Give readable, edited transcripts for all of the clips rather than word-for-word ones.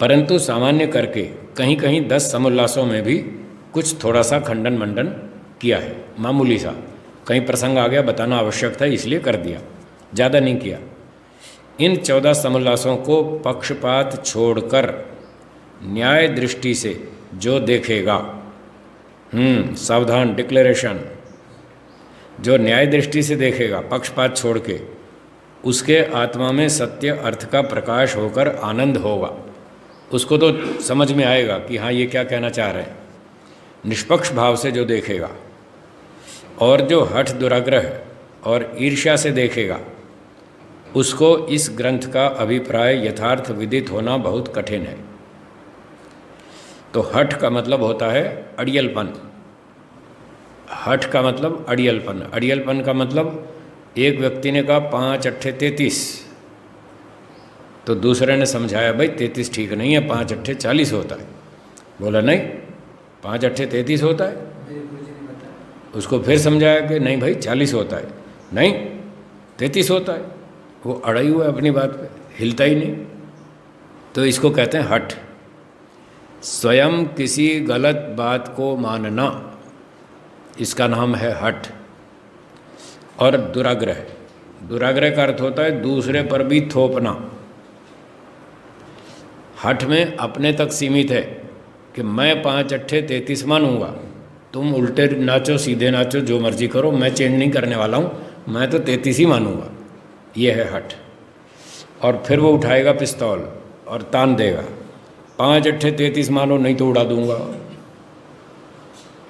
परंतु सामान्य करके कहीं कहीं 10 समुल्लासों में भी कुछ थोड़ा सा खंडन मंडन किया है, मामूली सा। कहीं प्रसंग आ गया, बताना आवश्यक था इसलिए कर दिया, ज़्यादा नहीं किया। इन 14 समुल्लासों को पक्षपात छोड़कर न्याय दृष्टि से जो देखेगा, सावधान, डिक्लेरेशन, जो न्याय दृष्टि से देखेगा पक्षपात छोड़ के, उसके आत्मा में सत्य अर्थ का प्रकाश होकर आनंद होगा। उसको तो समझ में आएगा कि हाँ ये क्या कहना चाह रहे हैं। निष्पक्ष भाव से जो देखेगा, और जो हठ दुराग्रह और ईर्ष्या से देखेगा, उसको इस ग्रंथ का अभिप्राय यथार्थ विदित होना बहुत कठिन है। तो हठ का मतलब होता है अड़ियलपन। हठ का मतलब अड़ियलपन। अड़ियलपन का मतलब एक व्यक्ति ने कहा 5 अट्ठे 33, तो दूसरे ने समझाया भाई 33 ठीक नहीं है, 5 अट्ठे 40 होता है। बोला नहीं, 5 अट्ठे 33 होता है। उसको फिर समझाया कि नहीं भाई 40 होता है, नहीं 33 होता है। वो अड़ा ही हुआ है अपनी बात पे, हिलता ही नहीं। तो इसको कहते हैं हठ। स्वयं किसी गलत बात को मानना, इसका नाम है हठ। और दुराग्रह, दुराग्रह का अर्थ होता है दूसरे पर भी थोपना। हठ में अपने तक सीमित है कि मैं 5 अट्ठे 33 मानूंगा, तुम उल्टे नाचो सीधे नाचो जो मर्जी करो, मैं चेंज नहीं करने वाला हूँ, मैं तो 33 ही मानूंगा। ये है हठ। और फिर वो उठाएगा पिस्तौल और तान देगा, 5 अट्ठे 33 मानो नहीं तो उड़ा दूंगा।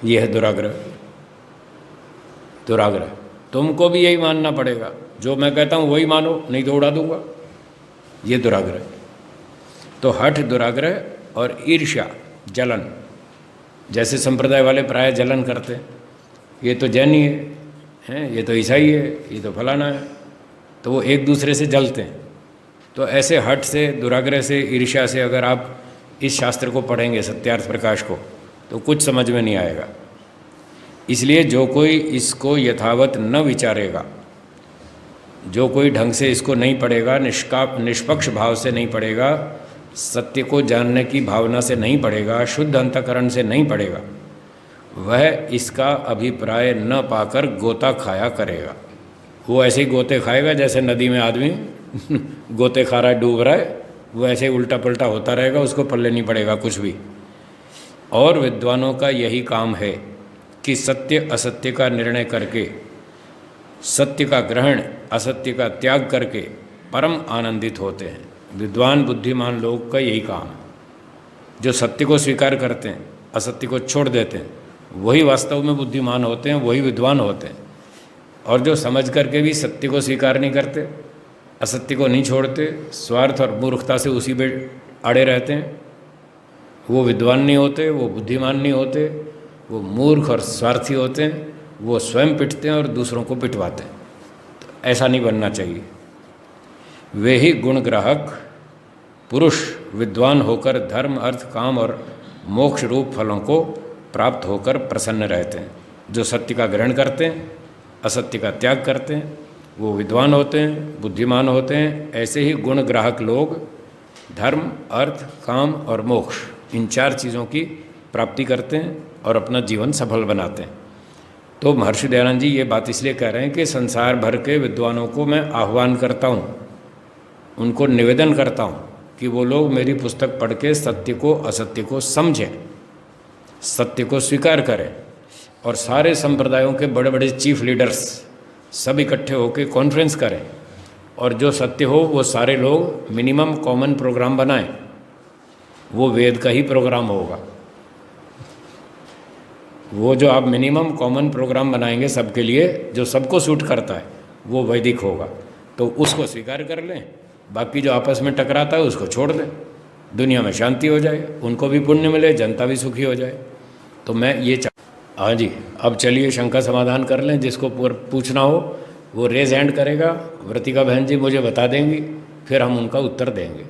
ये है दुराग्रह। दुराग्रह, तुमको भी यही मानना पड़ेगा, जो मैं कहता हूँ वही मानो नहीं तो उड़ा दूंगा। ये दुराग्रह। तो हठ, दुराग्रह और ईर्ष्या, जलन। जैसे संप्रदाय वाले प्राय जलन करते हैं, ये तो जैनी है, ये तो ईसाई है, ये तो फलाना है, तो वो एक दूसरे से जलते हैं। तो ऐसे हठ से, दुराग्रह से, ईर्ष्या से अगर आप इस शास्त्र को पढ़ेंगे, सत्यार्थ प्रकाश को, तो कुछ समझ में नहीं आएगा। इसलिए जो कोई इसको यथावत न विचारेगा, जो कोई ढंग से इसको नहीं पढ़ेगा, निष्पक्ष भाव से नहीं पढ़ेगा, सत्य को जानने की भावना से नहीं पढ़ेगा, शुद्ध अंतःकरण से नहीं पढ़ेगा, वह इसका अभिप्राय न पाकर गोता खाया करेगा। वो ऐसे ही गोते खाएगा जैसे नदी में आदमी गोते खा रहा है, डूब रहा है, वो ऐसे ही उल्टा पलटा होता रहेगा, उसको पल्ले नहीं पड़ेगा कुछ भी। और विद्वानों का यही काम है कि सत्य असत्य का निर्णय करके, सत्य का ग्रहण असत्य का त्याग करके परम आनंदित होते हैं। विद्वान बुद्धिमान लोग का यही काम है। जो सत्य को स्वीकार करते हैं, असत्य को छोड़ देते हैं, वही वास्तव में बुद्धिमान होते हैं, वही विद्वान होते हैं। और जो समझ करके भी सत्य को स्वीकार नहीं करते, असत्य को नहीं छोड़ते, स्वार्थ और मूर्खता से उसी पे अड़े रहते हैं, वो विद्वान नहीं होते, वो बुद्धिमान नहीं होते, वो मूर्ख और स्वार्थी होते हैं। वो स्वयं पिटते हैं और दूसरों को पिटवाते हैं। तो ऐसा नहीं बनना चाहिए। वे ही गुणग्राहक पुरुष विद्वान होकर धर्म, अर्थ, काम और मोक्ष रूप फलों को प्राप्त होकर प्रसन्न रहते हैं। जो सत्य का ग्रहण करते हैं, असत्य का त्याग करते हैं, वो विद्वान होते हैं, बुद्धिमान होते हैं। ऐसे ही गुणग्राहक लोग धर्म, अर्थ, काम और मोक्ष, इन 4 चीज़ों की प्राप्ति करते हैं और अपना जीवन सफल बनाते हैं। तो महर्षि दयानंद जी ये बात इसलिए कह रहे हैं कि संसार भर के विद्वानों को मैं आह्वान करता हूँ, उनको निवेदन करता हूँ कि वो लोग मेरी पुस्तक पढ़ के सत्य को, असत्य को समझें, सत्य को स्वीकार करें। और सारे संप्रदायों के बड़े बड़े चीफ लीडर्स सब इकट्ठे होकर कॉन्फ्रेंस करें, और जो सत्य हो वो सारे लोग मिनिमम कॉमन प्रोग्राम बनाएं। वो वेद का ही प्रोग्राम होगा। वो जो आप मिनिमम कॉमन प्रोग्राम बनाएंगे सबके लिए, जो सबको सूट करता है, वो वैदिक होगा। तो उसको स्वीकार कर लें, बाकी जो आपस में टकराता है उसको छोड़ दें, दुनिया में शांति हो जाए, उनको भी पुण्य मिले, जनता भी सुखी हो जाए। तो मैं ये हाँ जी, अब चलिए शंका समाधान कर लें। जिसको पूछना हो वो रेज हैंड करेगा, व्रतिका बहन जी मुझे बता देंगी, फिर हम उनका उत्तर देंगे।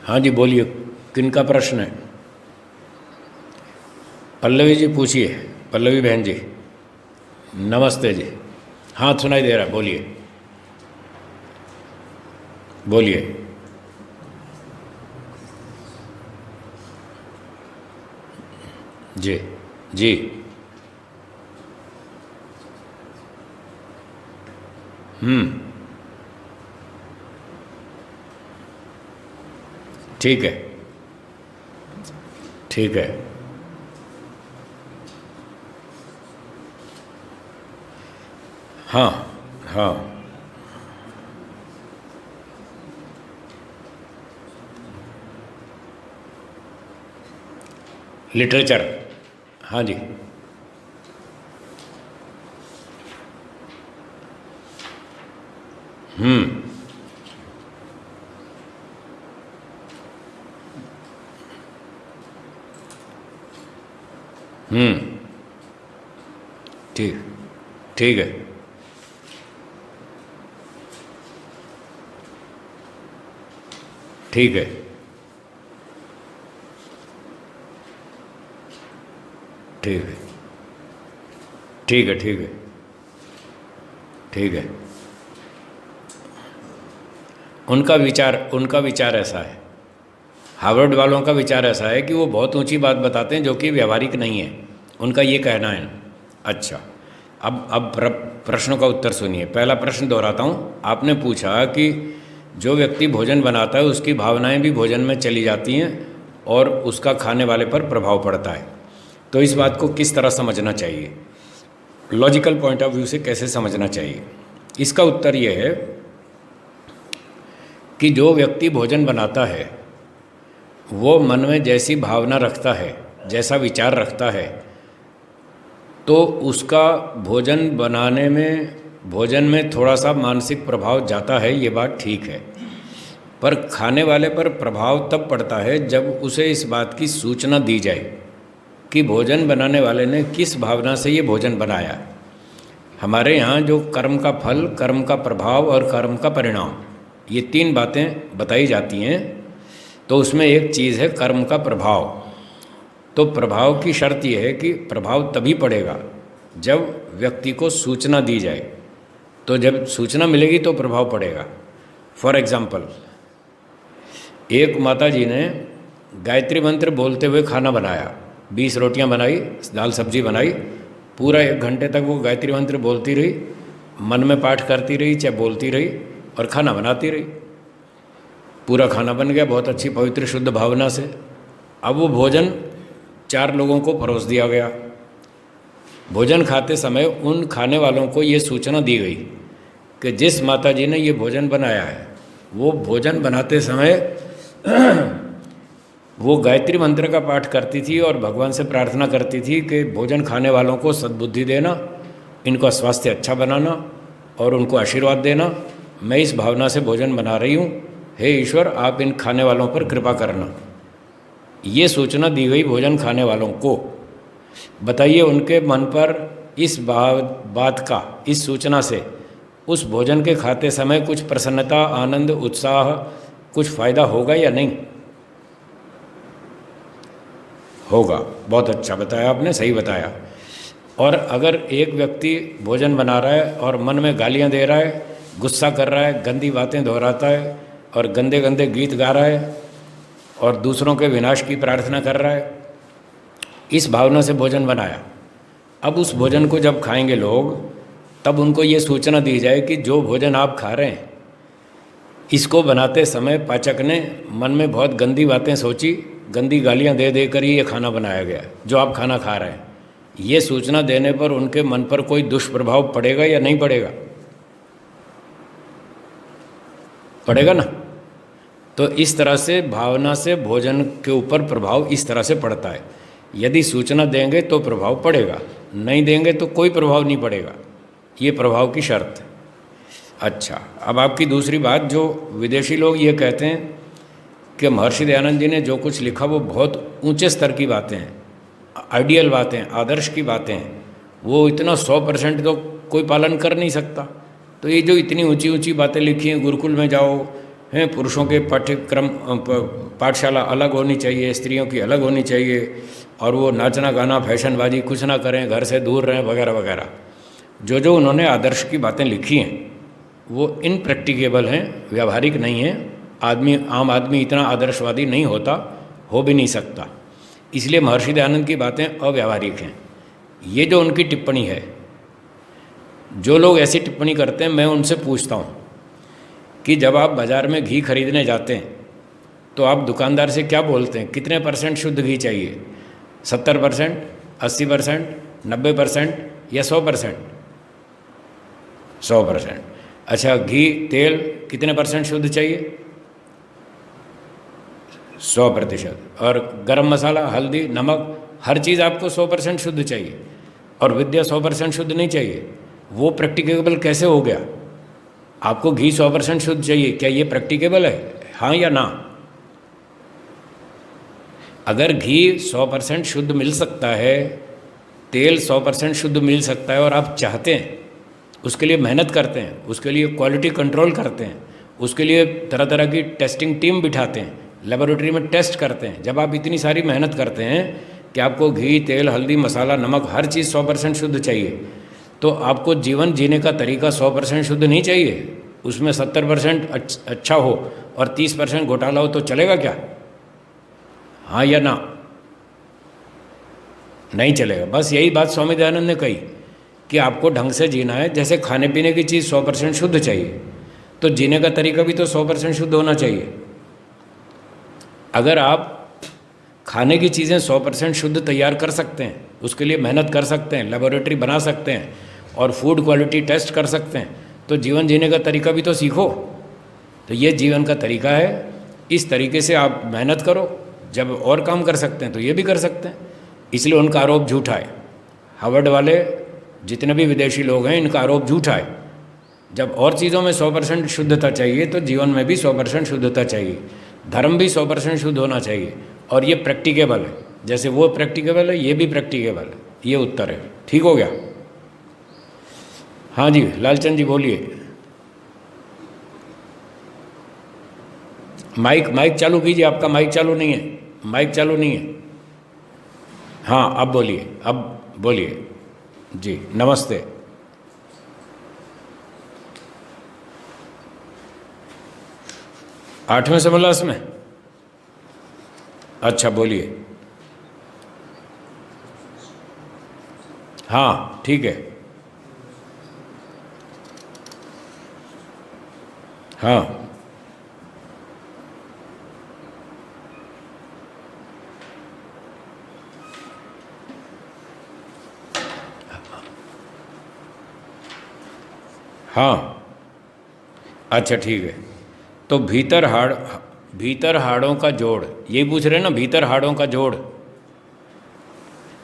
हाँ जी बोलिए, किनका प्रश्न है? पल्लवी जी पूछिए, पल्लवी बहन जी नमस्ते जी। हाँ सुनाई दे रहा है, बोलिए बोलिए। जी जी। ठीक है ठीक है। हाँ हाँ लिटरेचर। हाँ जी। ठीक ठीक है ठीक है ठीक है ठीक है ठीक है ठीक है। उनका विचार ऐसा है, हार्वर्ड वालों का विचार ऐसा है कि वो बहुत ऊंची बात बताते हैं जो कि व्यावहारिक नहीं है, उनका ये कहना है। अच्छा, अब प्रश्नों का उत्तर सुनिए। पहला प्रश्न दोहराता हूँ। आपने पूछा कि जो व्यक्ति भोजन बनाता है उसकी भावनाएं भी भोजन में चली जाती हैं और उसका खाने वाले पर प्रभाव पड़ता है, तो इस बात को किस तरह समझना चाहिए, लॉजिकल पॉइंट ऑफ व्यू से कैसे समझना चाहिए। इसका उत्तर ये है कि जो व्यक्ति भोजन बनाता है वो मन में जैसी भावना रखता है, जैसा विचार रखता है, तो उसका भोजन में थोड़ा सा मानसिक प्रभाव जाता है, ये बात ठीक है। पर खाने वाले पर प्रभाव तब पड़ता है जब उसे इस बात की सूचना दी जाए कि भोजन बनाने वाले ने किस भावना से ये भोजन बनाया। हमारे यहाँ जो कर्म का फल, कर्म का प्रभाव और कर्म का परिणाम, ये तीन बातें बताई जाती हैं, तो उसमें एक चीज़ है कर्म का प्रभाव। तो प्रभाव की शर्त यह है कि प्रभाव तभी पड़ेगा जब व्यक्ति को सूचना दी जाए, तो जब सूचना मिलेगी तो प्रभाव पड़ेगा। फॉर एग्ज़ाम्पल, एक माता जी ने गायत्री मंत्र बोलते हुए खाना बनाया, 20 रोटियां बनाई, दाल सब्जी बनाई, पूरा 1 घंटे तक वो गायत्री मंत्र बोलती रही, मन में पाठ करती रही, चाहे बोलती रही, और खाना बनाती रही। पूरा खाना बन गया बहुत अच्छी पवित्र शुद्ध भावना से। अब वो भोजन 4 लोगों को परोस दिया गया। भोजन खाते समय उन खाने वालों को ये सूचना दी गई कि जिस माता जी ने ये भोजन बनाया है वो भोजन बनाते समय वो गायत्री मंत्र का पाठ करती थी और भगवान से प्रार्थना करती थी कि भोजन खाने वालों को सद्बुद्धि देना, इनका स्वास्थ्य अच्छा बनाना और उनको आशीर्वाद देना। मैं इस भावना से भोजन बना रही हूँ, हे ईश्वर आप इन खाने वालों पर कृपा करना। ये सूचना दी गई भोजन खाने वालों को। बताइए उनके मन पर इस बात का, इस सूचना से उस भोजन के खाते समय कुछ प्रसन्नता, आनंद, उत्साह, कुछ फायदा होगा या नहीं होगा? बहुत अच्छा बताया आपने, सही बताया। और अगर एक व्यक्ति भोजन बना रहा है और मन में गालियां दे रहा है, गुस्सा कर रहा है, गंदी बातें दोहराता है और गंदे गंदे गीत गा रहा है और दूसरों के विनाश की प्रार्थना कर रहा है, इस भावना से भोजन बनाया। अब उस भोजन को जब खाएंगे लोग, तब उनको ये सूचना दी जाए कि जो भोजन आप खा रहे हैं, इसको बनाते समय पाचक ने मन में बहुत गंदी बातें सोची, गंदी गालियां दे दे कर ही ये खाना बनाया गया जो आप खाना खा रहे हैं। ये सूचना देने पर उनके मन पर कोई दुष्प्रभाव पड़ेगा या नहीं पड़ेगा? पड़ेगा ना। तो इस तरह से भावना से भोजन के ऊपर प्रभाव इस तरह से पड़ता है। यदि सूचना देंगे तो प्रभाव पड़ेगा, नहीं देंगे तो कोई प्रभाव नहीं पड़ेगा। ये प्रभाव की शर्त है। अच्छा, अब आपकी दूसरी बात, जो विदेशी लोग ये कहते हैं कि महर्षि दयानंद जी ने जो कुछ लिखा वो बहुत ऊंचे स्तर की बातें हैं, आइडियल बातें, आदर्श की बातें हैं, वो इतना 100% तो कोई पालन कर नहीं सकता। तो ये जो इतनी ऊंची ऊंची बातें लिखी हैं, गुरुकुल में जाओ, हैं, पुरुषों के पाठ्यक्रम पाठशाला अलग होनी चाहिए, स्त्रियों की अलग होनी चाहिए, और वो नाचना गाना फैशनबाजी कुछ ना करें, घर से दूर रहें वगैरह वगैरह। जो जो उन्होंने आदर्श की बातें लिखी हैं वो इनप्रैक्टिकेबल हैं, व्यावहारिक नहीं हैं। आम आदमी इतना आदर्शवादी नहीं होता, हो भी नहीं सकता। इसलिए महर्षि दयानंद की बातें अव्यावहारिक हैं। ये जो उनकी टिप्पणी है, जो लोग ऐसी टिप्पणी करते हैं मैं उनसे पूछता हूँ कि जब आप बाज़ार में घी खरीदने जाते हैं तो आप दुकानदार से क्या बोलते हैं, कितने % शुद्ध घी चाहिए? 70%, 80%, 90% या 100%? 100%। अच्छा, घी तेल कितने % शुद्ध चाहिए? 100%। और गरम मसाला, हल्दी, नमक, हर चीज़ आपको 100% शुद्ध चाहिए, और विद्या 100% शुद्ध नहीं चाहिए। वो प्रैक्टिकेबल कैसे हो गया? आपको घी 100% शुद्ध चाहिए, क्या ये प्रैक्टिकेबल है? हाँ या ना? अगर घी 100% शुद्ध मिल सकता है, तेल 100% शुद्ध मिल सकता है, और आप चाहते हैं, उसके लिए मेहनत करते हैं, उसके लिए क्वालिटी कंट्रोल करते हैं, उसके लिए तरह तरह की टेस्टिंग टीम बिठाते हैं, लेबोरेटरी में टेस्ट करते हैं। जब आप इतनी सारी मेहनत करते हैं कि आपको घी तेल हल्दी मसाला नमक हर चीज़ 100% शुद्ध चाहिए, तो आपको जीवन जीने का तरीका 100% शुद्ध नहीं चाहिए? उसमें 70% अच्छा हो और 30% घोटाला हो तो चलेगा क्या? हाँ या ना? नहीं चलेगा। बस यही बात स्वामी दयानंद ने कही कि आपको ढंग से जीना है। जैसे खाने पीने की चीज़ 100% शुद्ध चाहिए, तो जीने का तरीका भी तो 100% शुद्ध होना चाहिए। अगर आप खाने की चीज़ें 100% शुद्ध तैयार कर सकते हैं, उसके लिए मेहनत कर सकते हैं, लेबोरेटरी बना सकते हैं और फूड क्वालिटी टेस्ट कर सकते हैं, तो जीवन जीने का तरीका भी तो सीखो। तो ये जीवन का तरीका है। इस तरीके से आप मेहनत करो, जब और काम कर सकते हैं तो ये भी कर सकते हैं। इसलिए उनका आरोप झूठा है। हार्वर्ड वाले जितने भी विदेशी लोग हैं, इनका आरोप झूठा है। जब और चीज़ों में 100% शुद्धता चाहिए तो जीवन में भी 100% शुद्धता चाहिए। धर्म भी 100% शुद्ध होना चाहिए, और ये प्रैक्टिकेबल है। जैसे वो प्रैक्टिकेबल है, ये भी प्रैक्टिकेबल है। ये उत्तर है। ठीक हो गया? हाँ जी, लालचंद जी बोलिए। माइक चालू कीजिए। आपका माइक चालू नहीं है, माइक चालू नहीं है। हाँ, अब बोलिए, अब बोलिए जी। नमस्ते। आठवें समोल्लास में? अच्छा, बोलिए। हाँ, ठीक है। हाँ हाँ, अच्छा ठीक है। तो भीतर हाड़ों का जोड़, ये पूछ रहे हैं ना, भीतर हाड़ों का जोड़।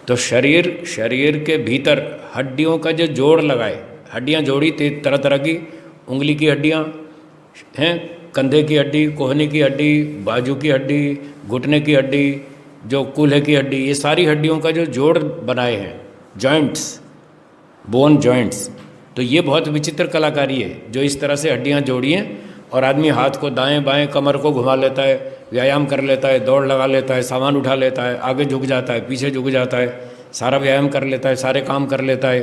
तो शरीर के भीतर हड्डियों का जो जोड़ लगाए, हड्डियाँ जोड़ी तरह तरह की, उंगली की हड्डियाँ हैं, कंधे की हड्डी, कोहनी की हड्डी, बाजू की हड्डी, घुटने की हड्डी, जो कूल्हे की हड्डी, ये सारी हड्डियों का जो जोड़ बनाए हैं, जॉइंट्स, बोन जॉइंट्स। तो ये बहुत विचित्र कलाकारी है जो इस तरह से हड्डियाँ जोड़ी हैं, और आदमी हाथ को दाएं बाएं कमर को घुमा लेता है, व्यायाम कर लेता है, दौड़ लगा लेता है, सामान उठा लेता है, आगे झुक जाता है, पीछे झुक जाता है, सारा व्यायाम कर लेता है, सारे काम कर लेता है,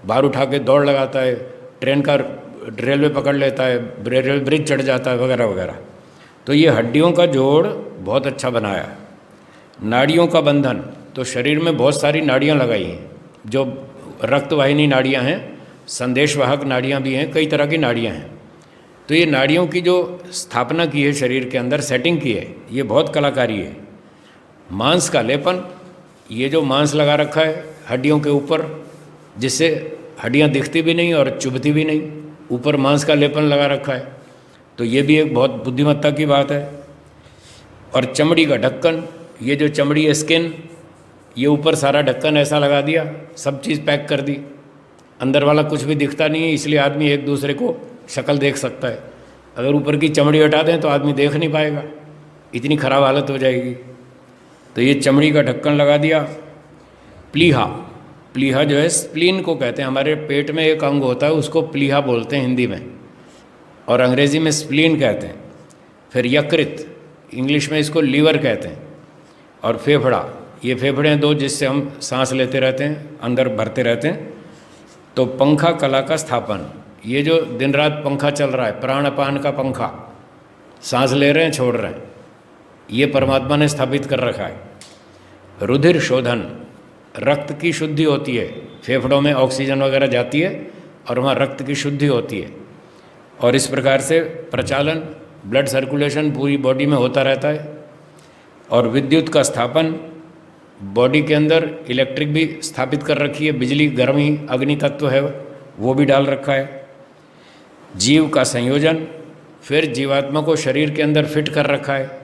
बाहर उठा के दौड़ लगाता है, ट्रेन का रेलवे पकड़ लेता है, रेलवे ब्रिज चढ़ जाता है, वगैरह वगैरह। तो ये हड्डियों का जोड़ बहुत अच्छा बनाया। नाड़ियों का बंधन, तो शरीर में बहुत सारी नाड़ियाँ लगाई हैं, जो रक्तवाहिनी नाड़ियाँ हैं, संदेशवाहक नाड़ियाँ भी हैं, कई तरह की नाड़ियाँ हैं। तो ये नाड़ियों की जो स्थापना की है शरीर के अंदर, सेटिंग की है, ये बहुत कलाकारी है। मांस का लेपन, ये जो मांस लगा रखा है हड्डियों के ऊपर, जिससे हड्डियाँ दिखती भी नहीं और चुभती भी नहीं, ऊपर मांस का लेपन लगा रखा है, तो ये भी एक बहुत बुद्धिमत्ता की बात है। और चमड़ी का ढक्कन, ये जो चमड़ी है, स्किन, ये ऊपर सारा ढक्कन ऐसा लगा दिया, सब चीज़ पैक कर दी, अंदर वाला कुछ भी दिखता नहीं है, इसलिए आदमी एक दूसरे को शक्ल देख सकता है। अगर ऊपर की चमड़ी हटा दें तो आदमी देख नहीं पाएगा, इतनी ख़राब हालत हो जाएगी। तो ये चमड़ी का ढक्कन लगा दिया। प्लीहा जो है, स्प्लीन को कहते हैं। हमारे पेट में एक अंग होता है, उसको प्लीहा बोलते हैं हिंदी में, और अंग्रेज़ी में स्प्लीन कहते हैं। फिर यकृत, इंग्लिश में इसको लीवर कहते हैं, और फेफड़ा, ये फेफड़े हैं दो जिससे हम सांस लेते रहते हैं, अंदर भरते रहते हैं। तो पंखा कला का स्थापन, ये जो दिन रात पंखा चल रहा है, प्राण अपान का पंखा, सांस ले रहे हैं छोड़ रहे हैं, ये परमात्मा ने स्थापित कर रखा है। रुधिर शोधन, रक्त की शुद्धि होती है, फेफड़ों में ऑक्सीजन वगैरह जाती है और वहाँ रक्त की शुद्धि होती है, और इस प्रकार से प्रचालन, ब्लड सर्कुलेशन पूरी बॉडी में होता रहता है। और विद्युत का स्थापन, बॉडी के अंदर इलेक्ट्रिक भी स्थापित कर रखी है, बिजली, गर्मी, अग्नि तत्व है वो भी डाल रखा है। जीव का संयोजन, फिर जीवात्मा को शरीर के अंदर फिट कर रखा है,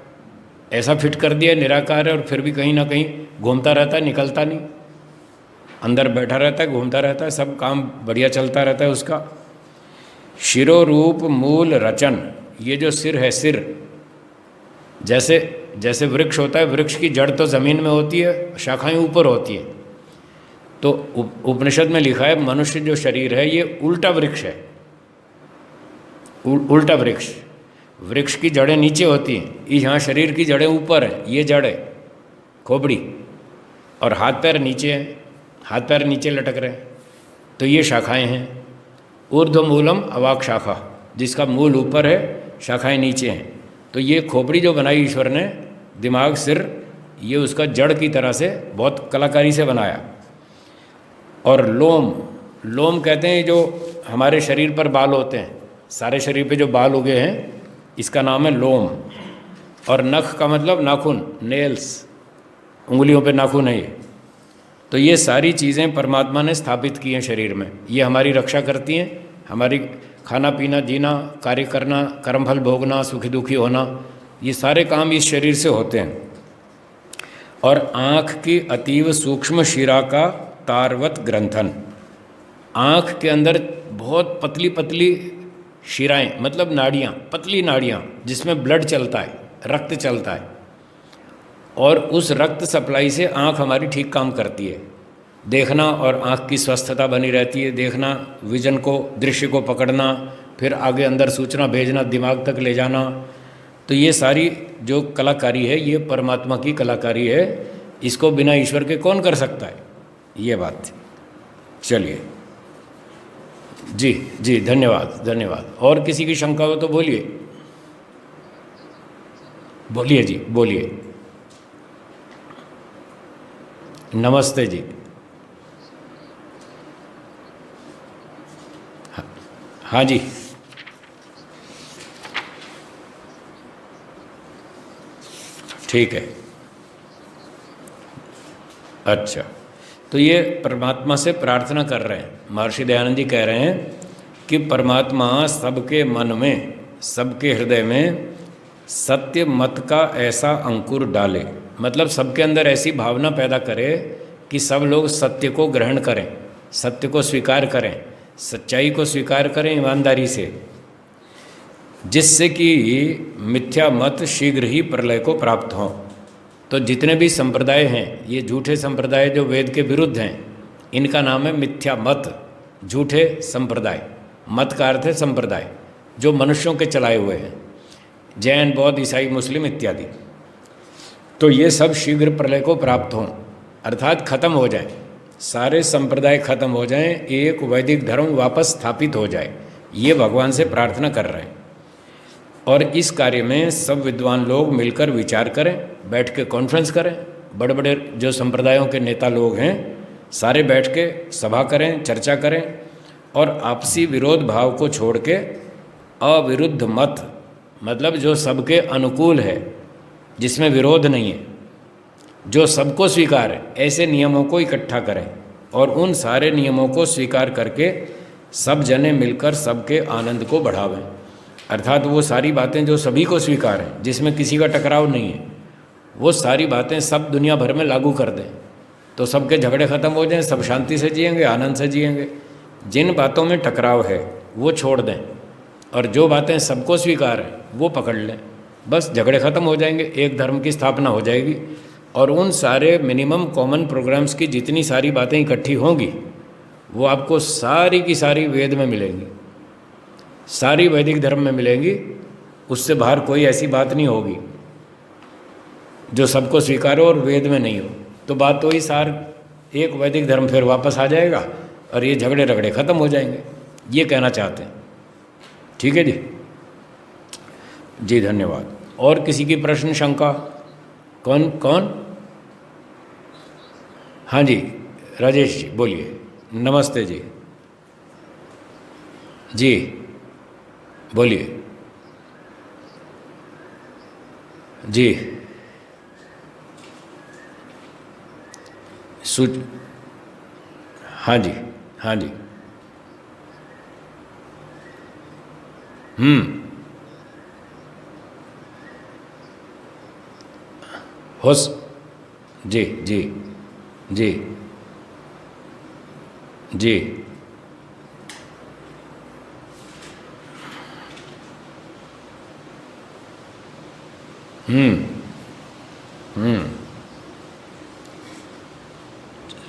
ऐसा फिट कर दिया, निराकार है और फिर भी कहीं ना कहीं घूमता रहता है, निकलता नहीं, अंदर बैठा रहता है, घूमता रहता है, सब काम बढ़िया चलता रहता है उसका। शिरो रूप मूल रचन, ये जो सिर है, सिर जैसे जैसे वृक्ष होता है, वृक्ष की जड़ तो ज़मीन में होती है, शाखाएं ऊपर होती है। तो उपनिषद में लिखा है मनुष्य जो शरीर है ये उल्टा वृक्ष है, उल्टा वृक्ष, वृक्ष की जड़ें नीचे होती हैं, यहाँ शरीर की जड़ें ऊपर हैं, ये जड़ है खोपड़ी, और हाथ पैर नीचे हैं, हाथ पैर नीचे लटक रहे हैं, तो ये शाखाएं हैं। ऊर्ध्वमूलम अवाक शाखा, जिसका मूल ऊपर है, शाखाएं नीचे हैं। तो ये खोपड़ी जो बनाई ईश्वर ने, दिमाग, सिर, ये उसका जड़ की तरह से बहुत कलाकारी से बनाया। और लोम, लोम कहते हैं जो हमारे शरीर पर बाल होते हैं, सारे शरीर पे जो बाल उगे हैं, इसका नाम है लोम। और नख का मतलब नाखून, नेल्स, उंगलियों पे नाखून है ये। तो ये सारी चीज़ें परमात्मा ने स्थापित की हैं शरीर में, ये हमारी रक्षा करती हैं, हमारी खाना पीना, जीना, कार्य करना, कर्मफल भोगना, सुखी दुखी होना, ये सारे काम इस शरीर से होते हैं। और आँख की अतीव सूक्ष्म शिरा का तारवत ग्रंथन, आँख के अंदर बहुत पतली पतली शिराएं, मतलब नाड़ियाँ, पतली नाड़ियाँ जिसमें ब्लड चलता है, रक्त चलता है, और उस रक्त सप्लाई से आँख हमारी ठीक काम करती है। देखना और आँख की स्वस्थता बनी रहती है, देखना, विजन को, दृश्य को पकड़ना, फिर आगे अंदर सूचना भेजना, दिमाग तक ले जाना। तो ये सारी जो कलाकारी है ये परमात्मा की कलाकारी है, इसको बिना ईश्वर के कौन कर सकता है, ये बात। चलिए जी जी, धन्यवाद धन्यवाद। और किसी की शंका हो तो बोलिए, बोलिए जी, बोलिए। नमस्ते जी। हाँ जी, ठीक है। अच्छा, तो ये परमात्मा से प्रार्थना कर रहे हैं, महर्षि दयानंद जी कह रहे हैं कि परमात्मा सबके मन में, सबके हृदय में सत्य मत का ऐसा अंकुर डाले, मतलब सबके अंदर ऐसी भावना पैदा करे कि सब लोग सत्य को ग्रहण करें, सत्य को स्वीकार करें, सच्चाई को स्वीकार करें ईमानदारी से, जिससे कि मिथ्या मत शीघ्र ही प्रलय को प्राप्त हों। तो जितने भी संप्रदाय हैं, ये झूठे संप्रदाय जो वेद के विरुद्ध हैं, इनका नाम है मिथ्या मत, झूठे संप्रदाय। मत का अर्थ है संप्रदाय, जो मनुष्यों के चलाए हुए हैं, जैन, बौद्ध, ईसाई, मुस्लिम इत्यादि। तो ये सब शीघ्र प्रलय को प्राप्त हों, अर्थात खत्म हो जाए, सारे संप्रदाय खत्म हो जाएं, एक वैदिक धर्म वापस स्थापित हो जाए, ये भगवान से प्रार्थना कर रहे हैं। और इस कार्य में सब विद्वान लोग मिलकर विचार करें, बैठ के कॉन्फ्रेंस करें, बड़े बड़े जो संप्रदायों के नेता लोग हैं सारे बैठ के सभा करें, चर्चा करें, और आपसी विरोध भाव को छोड़ के अविरुद्ध मत, मतलब जो सबके अनुकूल है, जिसमें विरोध नहीं है, जो सबको स्वीकार है, ऐसे नियमों को इकट्ठा करें, और उन सारे नियमों को स्वीकार करके सब जने मिलकर सबके आनंद को बढ़ावें। अर्थात वो सारी बातें जो सभी को स्वीकार हैं, जिसमें किसी का टकराव नहीं है, वो सारी बातें सब दुनिया भर में लागू कर दें, तो सबके झगड़े खत्म हो जाएं, सब शांति से जिएंगे, आनंद से जिएंगे। जिन बातों में टकराव है वो छोड़ दें, और जो बातें सबको स्वीकार हैं वो पकड़ लें, बस झगड़े खत्म हो जाएंगे, एक धर्म की स्थापना हो जाएगी। और उन सारे मिनिमम कॉमन प्रोग्राम्स की जितनी सारी बातें इकट्ठी होंगी वो आपको सारी की सारी वेद में मिलेंगी, सारी वैदिक धर्म में मिलेंगी, उससे बाहर कोई ऐसी बात नहीं होगी जो सबको स्वीकार हो और वेद में नहीं हो, तो बात तो ही सार एक वैदिक धर्म फिर वापस आ जाएगा और ये झगड़े रगड़े खत्म हो जाएंगे, ये कहना चाहते हैं। ठीक है जी, जी धन्यवाद। और किसी की प्रश्न शंका? कौन कौन? हाँ जी राजेश जी बोलिए। नमस्ते जी, जी बोलिए। जी सूच हाँ जी, हाँ जी। होस जी जी जी जी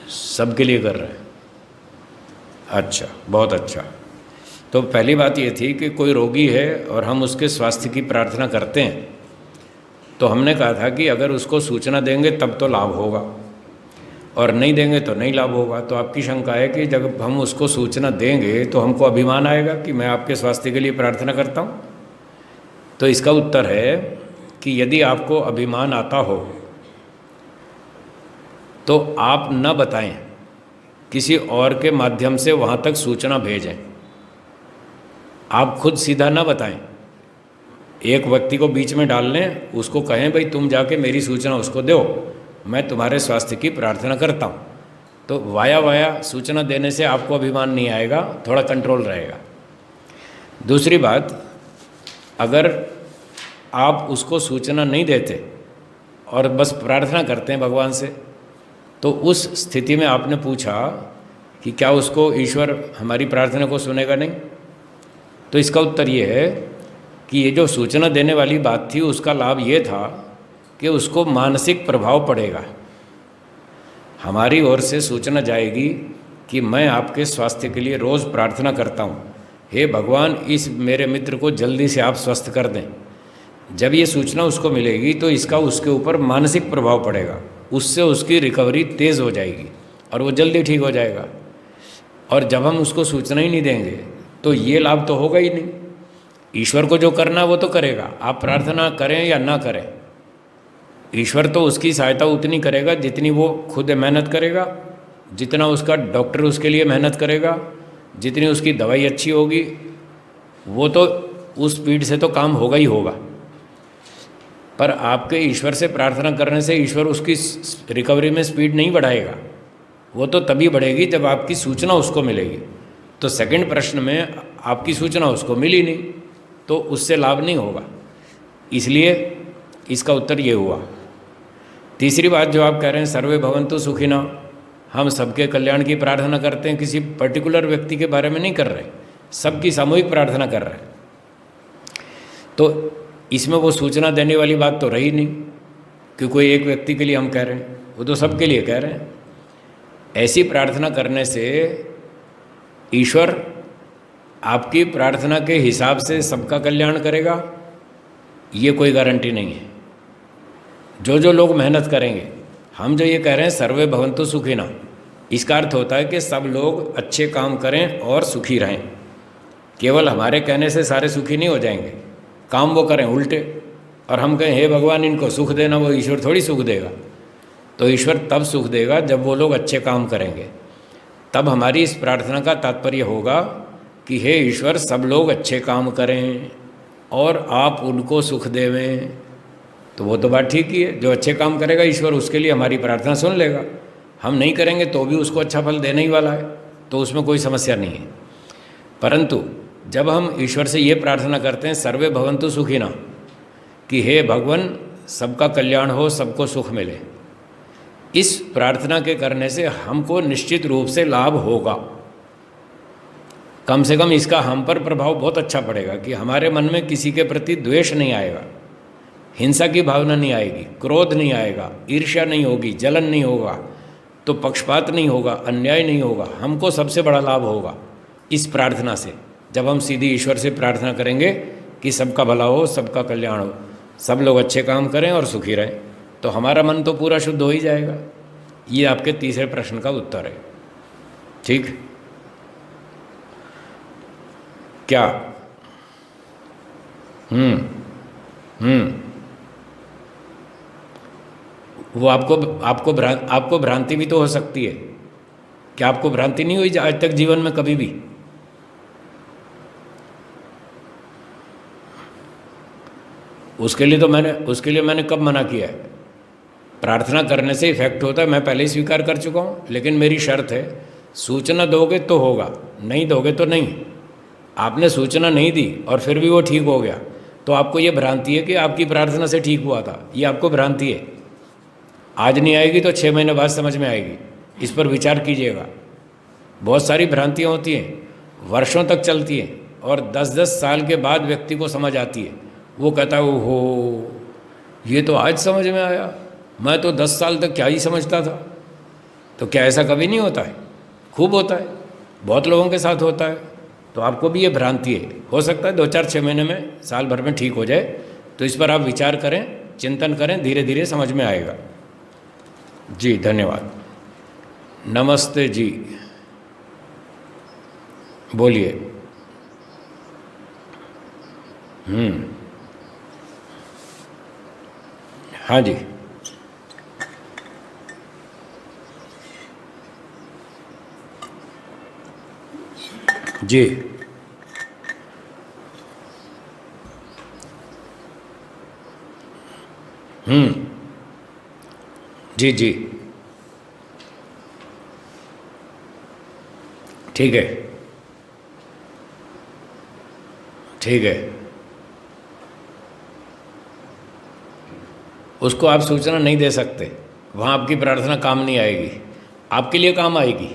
सबके लिए कर रहे हैं। अच्छा, बहुत अच्छा। तो पहली बात ये थी कि कोई रोगी है और हम उसके स्वास्थ्य की प्रार्थना करते हैं, तो हमने कहा था कि अगर उसको सूचना देंगे तब तो लाभ होगा और नहीं देंगे तो नहीं लाभ होगा। तो आपकी शंका है कि जब हम उसको सूचना देंगे तो हमको अभिमान आएगा कि मैं आपके स्वास्थ्य के लिए प्रार्थना करता हूँ। तो इसका उत्तर है कि यदि आपको अभिमान आता हो तो आप न बताएं, किसी और के माध्यम से वहाँ तक सूचना भेजें। आप खुद सीधा ना बताएं, एक व्यक्ति को बीच में डाल लें, उसको कहें भाई तुम जाके मेरी सूचना उसको दो, मैं तुम्हारे स्वास्थ्य की प्रार्थना करता हूँ। तो वाया वाया सूचना देने से आपको अभिमान नहीं आएगा, थोड़ा कंट्रोल रहेगा। दूसरी बात, अगर आप उसको सूचना नहीं देते और बस प्रार्थना करते हैं भगवान से, तो उस स्थिति में आपने पूछा कि क्या उसको ईश्वर हमारी प्रार्थना को सुनेगा नहीं? तो इसका उत्तर ये है कि ये जो सूचना देने वाली बात थी उसका लाभ ये था कि उसको मानसिक प्रभाव पड़ेगा। हमारी ओर से सूचना जाएगी कि मैं आपके स्वास्थ्य के लिए रोज़ प्रार्थना करता हूँ, हे भगवान इस मेरे मित्र को जल्दी से आप स्वस्थ कर दें। जब ये सूचना उसको मिलेगी तो इसका उसके ऊपर मानसिक प्रभाव पड़ेगा, उससे उसकी रिकवरी तेज़ हो जाएगी और वो जल्दी ठीक हो जाएगा। और जब हम उसको सूचना ही नहीं देंगे तो ये लाभ तो होगा ही नहीं। ईश्वर को जो करना वो तो करेगा, आप प्रार्थना करें या ना करें, ईश्वर तो उसकी सहायता उतनी करेगा जितनी वो खुद मेहनत करेगा, जितना उसका डॉक्टर उसके लिए मेहनत करेगा, जितनी उसकी दवाई अच्छी होगी, वो तो उस स्पीड से तो काम होगा ही होगा। पर आपके ईश्वर से प्रार्थना करने से ईश्वर उसकी रिकवरी में स्पीड नहीं बढ़ाएगा, वो तो तभी बढ़ेगी जब आपकी सूचना उसको मिलेगी। तो सेकंड प्रश्न में आपकी सूचना उसको मिली नहीं तो उससे लाभ नहीं होगा, इसलिए इसका उत्तर ये हुआ। तीसरी बात जो आप कह रहे हैं सर्वे भवन्तु सुखिनः, हम सबके कल्याण की प्रार्थना करते हैं, किसी पर्टिकुलर व्यक्ति के बारे में नहीं कर रहे, सबकी सामूहिक प्रार्थना कर रहे हैं। तो इसमें वो सूचना देने वाली बात तो रही नहीं कि कोई एक व्यक्ति के लिए हम कह रहे हैं, वो तो सबके लिए कह रहे हैं। ऐसी प्रार्थना करने से ईश्वर आपकी प्रार्थना के हिसाब से सबका कल्याण करेगा, ये कोई गारंटी नहीं है। जो लोग मेहनत करेंगे, हम जो ये कह रहे हैं सर्वे भवन्तु सुखिनः, इसका अर्थ होता है कि सब लोग अच्छे काम करें और सुखी रहें। केवल हमारे कहने से सारे सुखी नहीं हो जाएंगे, काम वो करें उल्टे और हम कहें हे भगवान इनको सुख देना, वो ईश्वर थोड़ी सुख देगा। तो ईश्वर तब सुख देगा जब वो लोग अच्छे काम करेंगे। तब हमारी इस प्रार्थना का तात्पर्य होगा कि हे ईश्वर सब लोग अच्छे काम करें और आप उनको सुख देवें। तो वो तो बात ठीक ही है, जो अच्छे काम करेगा ईश्वर उसके लिए हमारी प्रार्थना सुन लेगा। हम नहीं करेंगे तो भी उसको अच्छा फल देने ही वाला है, तो उसमें कोई समस्या नहीं है। परंतु जब हम ईश्वर से ये प्रार्थना करते हैं सर्वे भवन्तु सुखिनः, कि हे भगवान सबका कल्याण हो, सबको सुख मिले, इस प्रार्थना के करने से हमको निश्चित रूप से लाभ होगा। कम से कम इसका हम पर प्रभाव बहुत अच्छा पड़ेगा कि हमारे मन में किसी के प्रति द्वेष नहीं आएगा, हिंसा की भावना नहीं आएगी, क्रोध नहीं आएगा, ईर्ष्या नहीं होगी, जलन नहीं होगा, तो पक्षपात नहीं होगा, अन्याय नहीं होगा। हमको सबसे बड़ा लाभ होगा इस प्रार्थना से। जब हम सीधी ईश्वर से प्रार्थना करेंगे कि सबका भला हो, सबका कल्याण हो, सब लोग अच्छे काम करें और सुखी रहें, तो हमारा मन तो पूरा शुद्ध हो ही जाएगा। ये आपके तीसरे प्रश्न का उत्तर है। ठीक, क्या? वो आपको भ्रांति भी तो हो सकती है। क्या आपको भ्रांति नहीं हुई आज तक जीवन में कभी भी? उसके लिए मैंने कब मना किया है? प्रार्थना करने से इफेक्ट होता है, मैं पहले ही स्वीकार कर चुका हूँ, लेकिन मेरी शर्त है, सूचना दोगे तो होगा, नहीं दोगे तो नहीं। आपने सूचना नहीं दी और फिर भी वो ठीक हो गया, तो आपको ये भ्रांति है कि आपकी प्रार्थना से ठीक हुआ था। ये आपको भ्रांति है। आज नहीं आएगी तो 6 महीने बाद समझ में आएगी। इस पर विचार कीजिएगा। बहुत सारी भ्रांतियाँ होती हैं, वर्षों तक चलती हैं, और 10-10 साल के बाद व्यक्ति को समझ आती है। वो कहता है ओहो, ये तो आज समझ में आया, मैं तो 10 साल तक क्या ही समझता था। तो क्या ऐसा कभी नहीं होता है? खूब होता है, बहुत लोगों के साथ होता है। तो आपको भी ये भ्रांति है। हो सकता है 2-4-6 महीने में, साल भर में ठीक हो जाए। तो इस पर आप विचार करें, चिंतन करें, धीरे धीरे समझ में आएगा। जी धन्यवाद। नमस्ते जी, बोलिए। हाँ जी, जी जी जी, ठीक है, ठीक है। उसको आप सूचना नहीं दे सकते, वहाँ आपकी प्रार्थना काम नहीं आएगी। आपके लिए काम आएगी।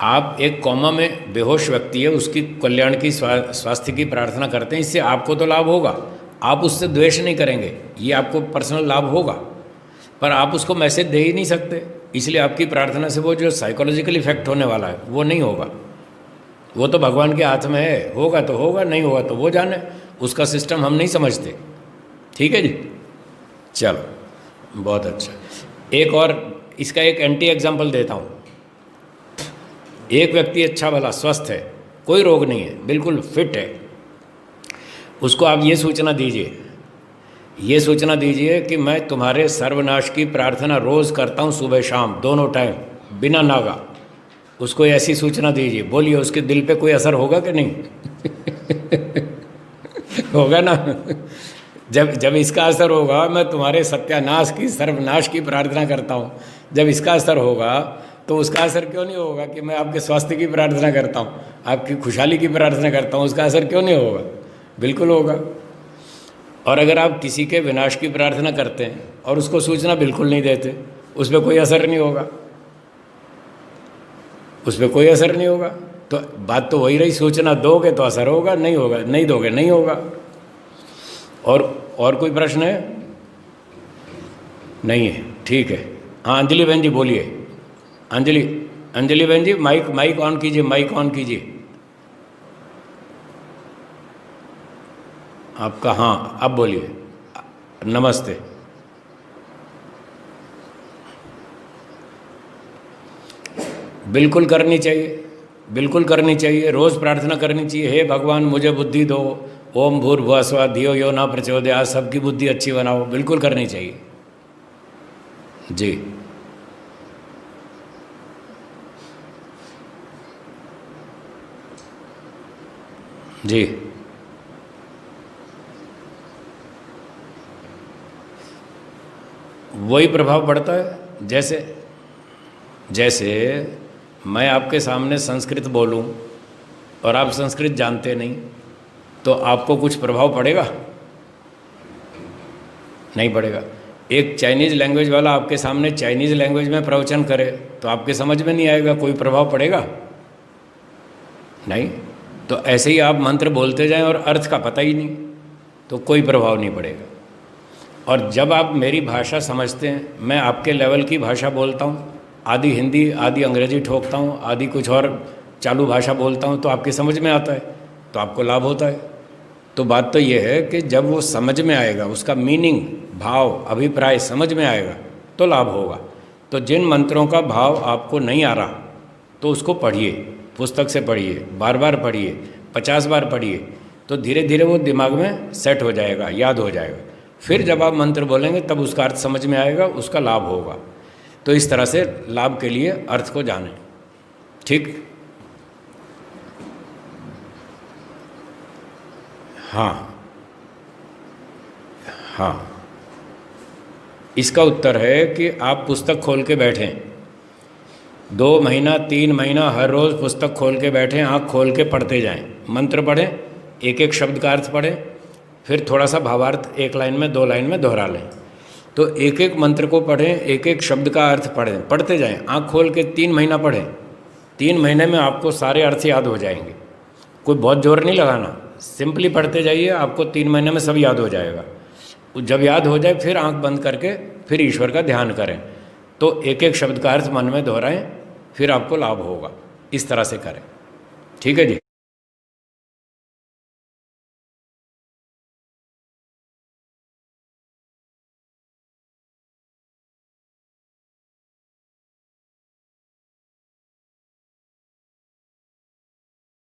आप एक कौमा में बेहोश व्यक्ति है, उसकी कल्याण की, स्वास्थ्य की प्रार्थना करते हैं, इससे आपको तो लाभ होगा। आप उससे द्वेष नहीं करेंगे, ये आपको पर्सनल लाभ होगा, पर आप उसको मैसेज दे ही नहीं सकते। इसलिए आपकी प्रार्थना से वो जो साइकोलॉजिकल इफेक्ट होने वाला है वो नहीं होगा। वो तो भगवान के हाथ में है, होगा तो होगा, नहीं होगा तो वो जाने, उसका सिस्टम हम नहीं समझते। ठीक है जी, चलो बहुत अच्छा। एक और इसका एक एंटी एग्जाम्पल देता हूँ। एक व्यक्ति अच्छा भला स्वस्थ है, कोई रोग नहीं है, बिल्कुल फिट है, उसको आप ये सूचना दीजिए कि मैं तुम्हारे सर्वनाश की प्रार्थना रोज़ करता हूँ, सुबह शाम दोनों टाइम, बिना नागा। उसको ऐसी सूचना दीजिए, बोलिए उसके दिल पे कोई असर होगा कि नहीं? होगा ना? जब इसका असर होगा, मैं तुम्हारे सत्यानाश की, सर्वनाश की प्रार्थना करता हूँ, जब इसका असर होगा तो उसका असर क्यों नहीं होगा कि मैं आपके स्वास्थ्य की प्रार्थना करता हूँ, आपकी खुशहाली की प्रार्थना करता हूँ? उसका असर क्यों नहीं होगा? बिल्कुल होगा। और अगर आप किसी के विनाश की प्रार्थना करते हैं और उसको सूचना बिल्कुल नहीं देते, उस पर कोई असर नहीं होगा, उस पर कोई असर नहीं होगा। तो बात तो वही रही, सूचना दोगे तो असर होगा, नहीं होगा, नहीं दोगे नहीं होगा। और कोई प्रश्न है? नहीं है, ठीक है। हाँ अंजलि बहन जी बोलिए। अंजलि बहन जी, माइक ऑन कीजिए, माइक ऑन कीजिए आपका। हाँ अब बोलिए। नमस्ते। बिल्कुल करनी चाहिए, बिल्कुल करनी चाहिए। रोज़ प्रार्थना करनी चाहिए, हे भगवान मुझे बुद्धि दो, ओम भूर्भुवः स्वः धियो यो न प्रचोदयात्, सबकी बुद्धि अच्छी बनाओ, बिल्कुल करनी चाहिए। जी जी, वही प्रभाव पड़ता है। जैसे मैं आपके सामने संस्कृत बोलूं और आप संस्कृत जानते नहीं, तो आपको कुछ प्रभाव पड़ेगा? नहीं पड़ेगा। एक चाइनीज़ लैंग्वेज वाला आपके सामने चाइनीज़ लैंग्वेज में प्रवचन करे तो आपके समझ में नहीं आएगा, कोई प्रभाव पड़ेगा? नहीं। तो ऐसे ही आप मंत्र बोलते जाएं और अर्थ का पता ही नहीं, तो कोई प्रभाव नहीं पड़ेगा। और जब आप मेरी भाषा समझते हैं, मैं आपके लेवल की भाषा बोलता हूँ, आधी हिंदी आधी अंग्रेजी ठोकता हूँ, आधी कुछ और चालू भाषा बोलता हूँ, तो आपकी समझ में आता है, तो आपको लाभ होता है। तो बात तो ये है कि जब वो समझ में आएगा, उसका मीनिंग, भाव, अभिप्राय समझ में आएगा तो लाभ होगा। तो जिन मंत्रों का भाव आपको नहीं आ रहा तो उसको पढ़िए, पुस्तक से पढ़िए, बार बार पढ़िए, 50 बार पढ़िए, तो धीरे धीरे वो दिमाग में सेट हो जाएगा, याद हो जाएगा। फिर जब आप मंत्र बोलेंगे तब उसका अर्थ समझ में आएगा, उसका लाभ होगा। तो इस तरह से लाभ के लिए अर्थ को जानें। ठीक। हाँ हाँ, इसका उत्तर है कि आप पुस्तक खोल के बैठें, 2 महीना 3 महीना हर रोज़ पुस्तक खोल के बैठें, आँख खोल के पढ़ते जाएं, मंत्र पढ़ें, एक एक शब्द का अर्थ पढ़ें, फिर थोड़ा सा भावार्थ 1 लाइन में 2 लाइन में दोहरा लें। तो एक एक मंत्र को पढ़ें, एक एक शब्द का अर्थ पढ़ें, पढ़ते जाएं, आँख खोल के 3 महीना पढ़ें। 3 महीने में आपको सारे अर्थ याद हो जाएंगे। कोई बहुत जोर नहीं लगाना, सिंपली पढ़ते जाइए, आपको 3 महीने में सब याद हो जाएगा। जब याद हो जाए फिर आंख बंद करके फिर ईश्वर का ध्यान करें, तो एक एक शब्द का अर्थ मन में दोहराएं, फिर आपको लाभ होगा। इस तरह से करें। ठीक है जी।